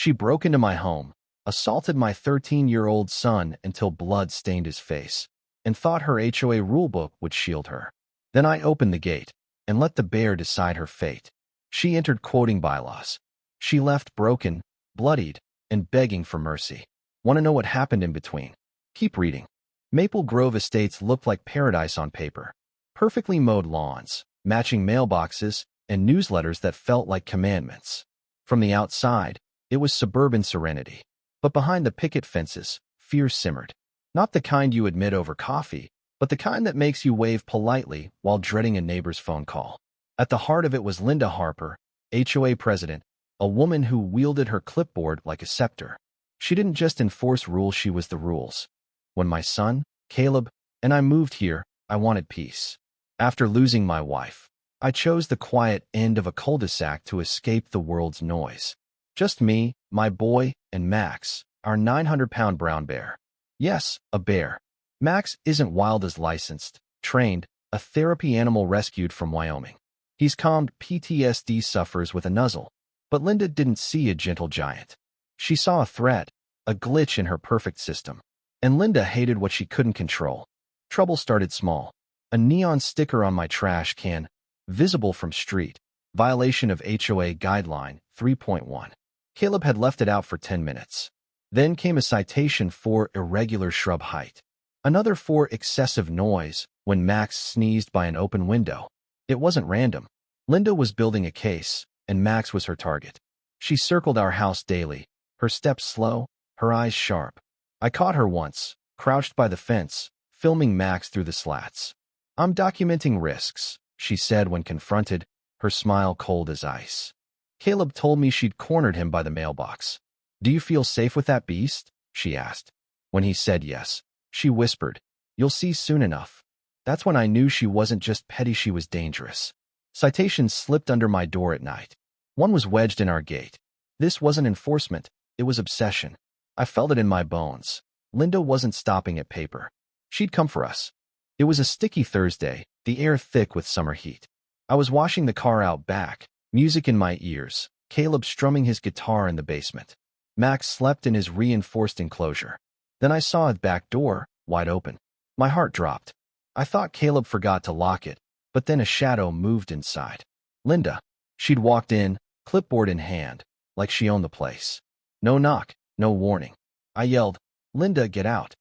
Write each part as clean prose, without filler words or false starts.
She broke into my home, assaulted my 13-year-old son until blood stained his face, and thought her HOA rulebook would shield her. Then I opened the gate and let the bear decide her fate. She entered quoting bylaws. She left broken, bloodied, and begging for mercy. Want to know what happened in between? Keep reading. Maple Grove Estates looked like paradise on paper. Perfectly mowed lawns, matching mailboxes, and newsletters that felt like commandments. From the outside, it was suburban serenity. But behind the picket fences, fear simmered. Not the kind you admit over coffee, but the kind that makes you wave politely while dreading a neighbor's phone call. At the heart of it was Linda Harper, HOA president, a woman who wielded her clipboard like a scepter. She didn't just enforce rules, she was the rules. When my son, Caleb, and I moved here, I wanted peace. After losing my wife, I chose the quiet end of a cul-de-sac to escape the world's noise. Just me, my boy, and Max, our 900-pound brown bear. Yes, a bear. Max isn't wild as licensed, trained, a therapy animal rescued from Wyoming. He's calmed PTSD sufferers with a nuzzle. But Linda didn't see a gentle giant. She saw a threat, a glitch in her perfect system. And Linda hated what she couldn't control. Trouble started small. A neon sticker on my trash can, visible from street. Violation of HOA Guideline 3.1. Caleb had left it out for 10 minutes. Then came a citation for irregular shrub height. Another for excessive noise when Max sneezed by an open window. It wasn't random. Linda was building a case, and Max was her target. She circled our house daily, her steps slow, her eyes sharp. I caught her once, crouched by the fence, filming Max through the slats. "I'm documenting risks," she said when confronted, her smile cold as ice. Caleb told me she'd cornered him by the mailbox. "Do you feel safe with that beast?" she asked. When he said yes, she whispered, "You'll see soon enough." That's when I knew she wasn't just petty, she was dangerous. Citations slipped under my door at night. One was wedged in our gate. This wasn't enforcement, it was obsession. I felt it in my bones. Linda wasn't stopping at paper. She'd come for us. It was a sticky Thursday, the air thick with summer heat. I was washing the car out back, music in my ears, Caleb strumming his guitar in the basement. Max slept in his reinforced enclosure. Then I saw his back door, wide open. My heart dropped. I thought Caleb forgot to lock it, but then a shadow moved inside. Linda. She'd walked in, clipboard in hand, like she owned the place. No knock, no warning. I yelled, "Linda, get out."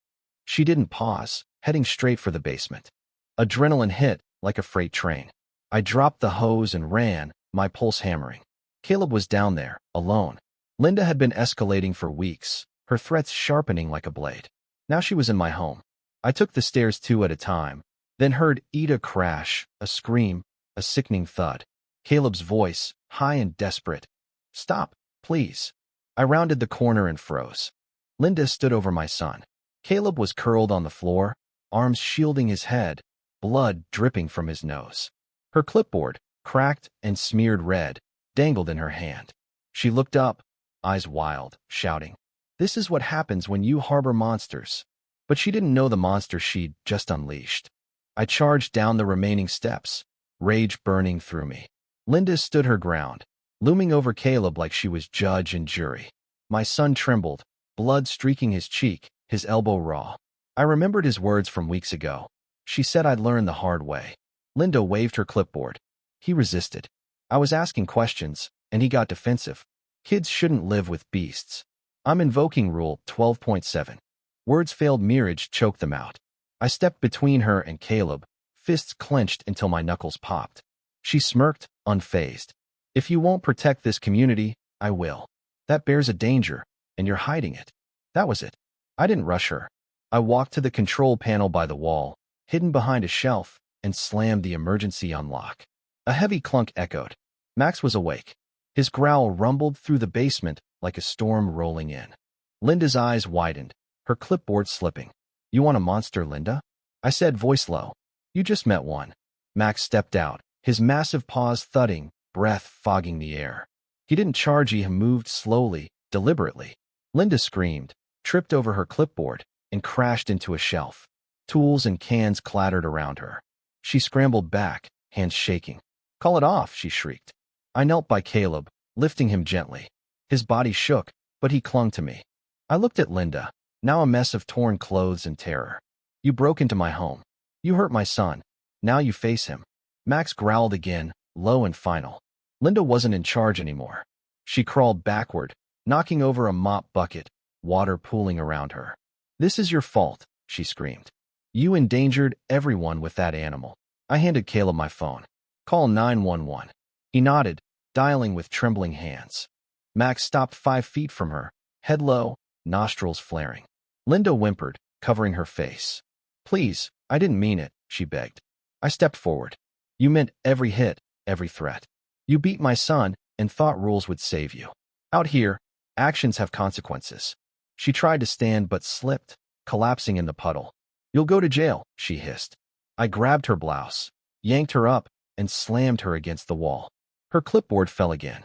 She didn't pause, heading straight for the basement. Adrenaline hit like a freight train. I dropped the hose and ran, my pulse hammering. Caleb was down there, alone. Linda had been escalating for weeks, her threats sharpening like a blade. Now she was in my home. I took the stairs 2 at a time, then heard Ida crash, a scream, a sickening thud. Caleb's voice, high and desperate. "Stop, please." I rounded the corner and froze. Linda stood over my son. Caleb was curled on the floor, arms shielding his head, blood dripping from his nose. Her clipboard, cracked and smeared red, dangled in her hand. She looked up, eyes wild, shouting, "This is what happens when you harbor monsters." But she didn't know the monster she'd just unleashed. I charged down the remaining steps, rage burning through me. Linda stood her ground, looming over Caleb like she was judge and jury. My son trembled, blood streaking his cheek, his elbow raw. I remembered his words from weeks ago. She said I'd learn the hard way. Linda waved her clipboard. He resisted. I was asking questions, and he got defensive. Kids shouldn't live with beasts. I'm invoking Rule 12.7. Words failed, marriage choked them out. I stepped between her and Caleb, fists clenched until my knuckles popped. She smirked, unfazed. "If you won't protect this community, I will. That bears a danger, and you're hiding it." That was it. I didn't rush her. I walked to the control panel by the wall, hidden behind a shelf, and slammed the emergency unlock. A heavy clunk echoed. Max was awake. His growl rumbled through the basement like a storm rolling in. Linda's eyes widened, her clipboard slipping. "You want a monster, Linda?" I said, voice low. "You just met one." Max stepped out, his massive paws thudding, breath fogging the air. He didn't charge, he moved slowly, deliberately. Linda screamed, tripped over her clipboard, and crashed into a shelf. Tools and cans clattered around her. She scrambled back, hands shaking. "Call it off," she shrieked. I knelt by Caleb, lifting him gently. His body shook, but he clung to me. I looked at Linda, now a mess of torn clothes and terror. You broke into my home. You hurt my son. Now you face him. Max growled again, low and final. Linda wasn't in charge anymore. She crawled backward, knocking over a mop bucket, water pooling around her. This is your fault, she screamed. You endangered everyone with that animal. I handed Caleb my phone. Call 911. He nodded, dialing with trembling hands. Max stopped 5 feet from her, head low, nostrils flaring. Linda whimpered, covering her face. Please, I didn't mean it, she begged. I stepped forward. You meant every hit, every threat. You beat my son and thought rules would save you. Out here, actions have consequences. She tried to stand but slipped, collapsing in the puddle. You'll go to jail, she hissed. I grabbed her blouse, yanked her up, and slammed her against the wall. Her clipboard fell again.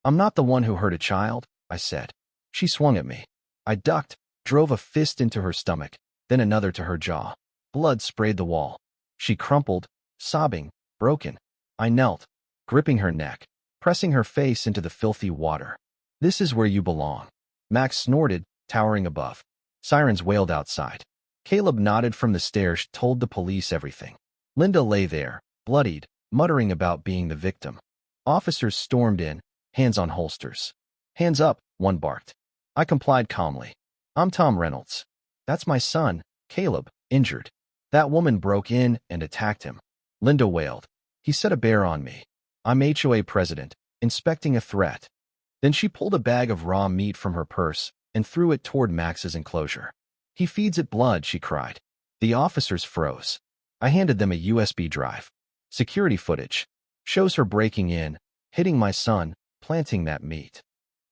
I'm not the one who hurt a child, I said. She swung at me. I ducked, drove a fist into her stomach, then another to her jaw. Blood sprayed the wall. She crumpled, sobbing, broken. I knelt, gripping her neck, pressing her face into the filthy water. This is where you belong. Max snorted, towering above. Sirens wailed outside. Caleb nodded from the stairs, told the police everything. Linda lay there, bloodied, muttering about being the victim. Officers stormed in, hands on holsters. Hands up, one barked. I complied calmly. I'm Tom Reynolds. That's my son, Caleb, injured. That woman broke in and attacked him. Linda wailed. He set a bear on me. I'm HOA president, inspecting a threat. Then she pulled a bag of raw meat from her purse and threw it toward Max's enclosure. He feeds it blood, she cried. The officers froze. I handed them a USB drive. Security footage. Shows her breaking in, hitting my son, planting that meat.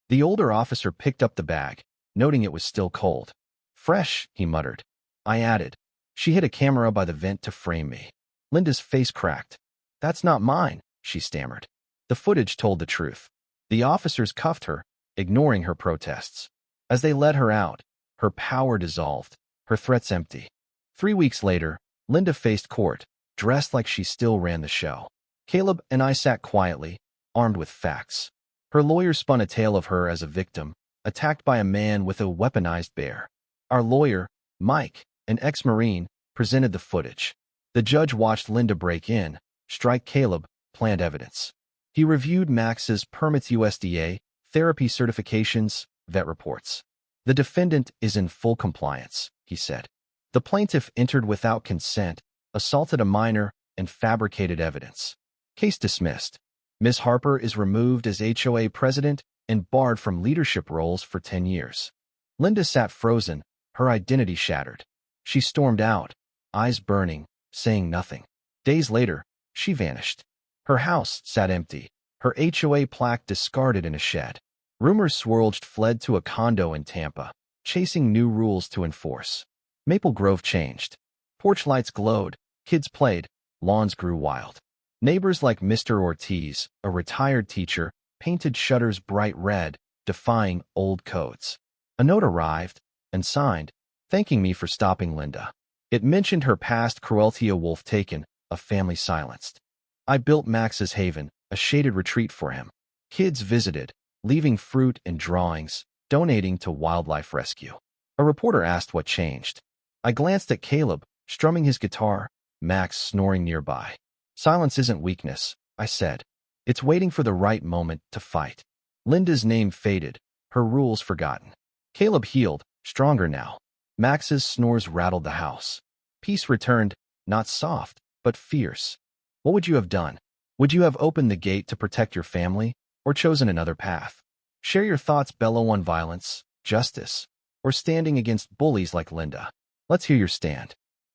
The older officer picked up the bag, noting it was still cold. Fresh, he muttered. I added. She hid a camera by the vent to frame me. Linda's face cracked. That's not mine, she stammered. The footage told the truth. The officers cuffed her, ignoring her protests. As they led her out, her power dissolved, her threats empty. 3 weeks later, Linda faced court, dressed like she still ran the show. Caleb and I sat quietly, armed with facts. Her lawyer spun a tale of her as a victim, attacked by a man with a weaponized bear. Our lawyer, Mike, an ex-Marine, presented the footage. The judge watched Linda break in, strike Caleb, plant evidence. He reviewed Max's permits, USDA, therapy certifications, vet reports. The defendant is in full compliance, he said. The plaintiff entered without consent, assaulted a minor, and fabricated evidence. Case dismissed. Ms. Harper is removed as HOA president and barred from leadership roles for 10 years. Linda sat frozen, her identity shattered. She stormed out, eyes burning, saying nothing. Days later, she vanished. Her house sat empty, her HOA plaque discarded in a shed. Rumors swirled fled to a condo in Tampa, chasing new rules to enforce. Maple Grove changed. Porch lights glowed, kids played, lawns grew wild. Neighbors like Mr. Ortiz, a retired teacher, painted shutters bright red, defying old codes. A note arrived, and signed, thanking me for stopping Linda. It mentioned her past cruelty, a wolf taken, a family silenced. I built Max's haven, a shaded retreat for him. Kids visited, leaving fruit and drawings, donating to wildlife rescue. A reporter asked what changed. I glanced at Caleb, strumming his guitar, Max snoring nearby. Silence isn't weakness, I said. It's waiting for the right moment to fight. Linda's name faded, her rules forgotten. Caleb healed, stronger now. Max's snores rattled the house. Peace returned, not soft, but fierce. What would you have done? Would you have opened the gate to protect your family, or chosen another path? Share your thoughts below on violence, justice, or standing against bullies like Linda. Let's hear your stand.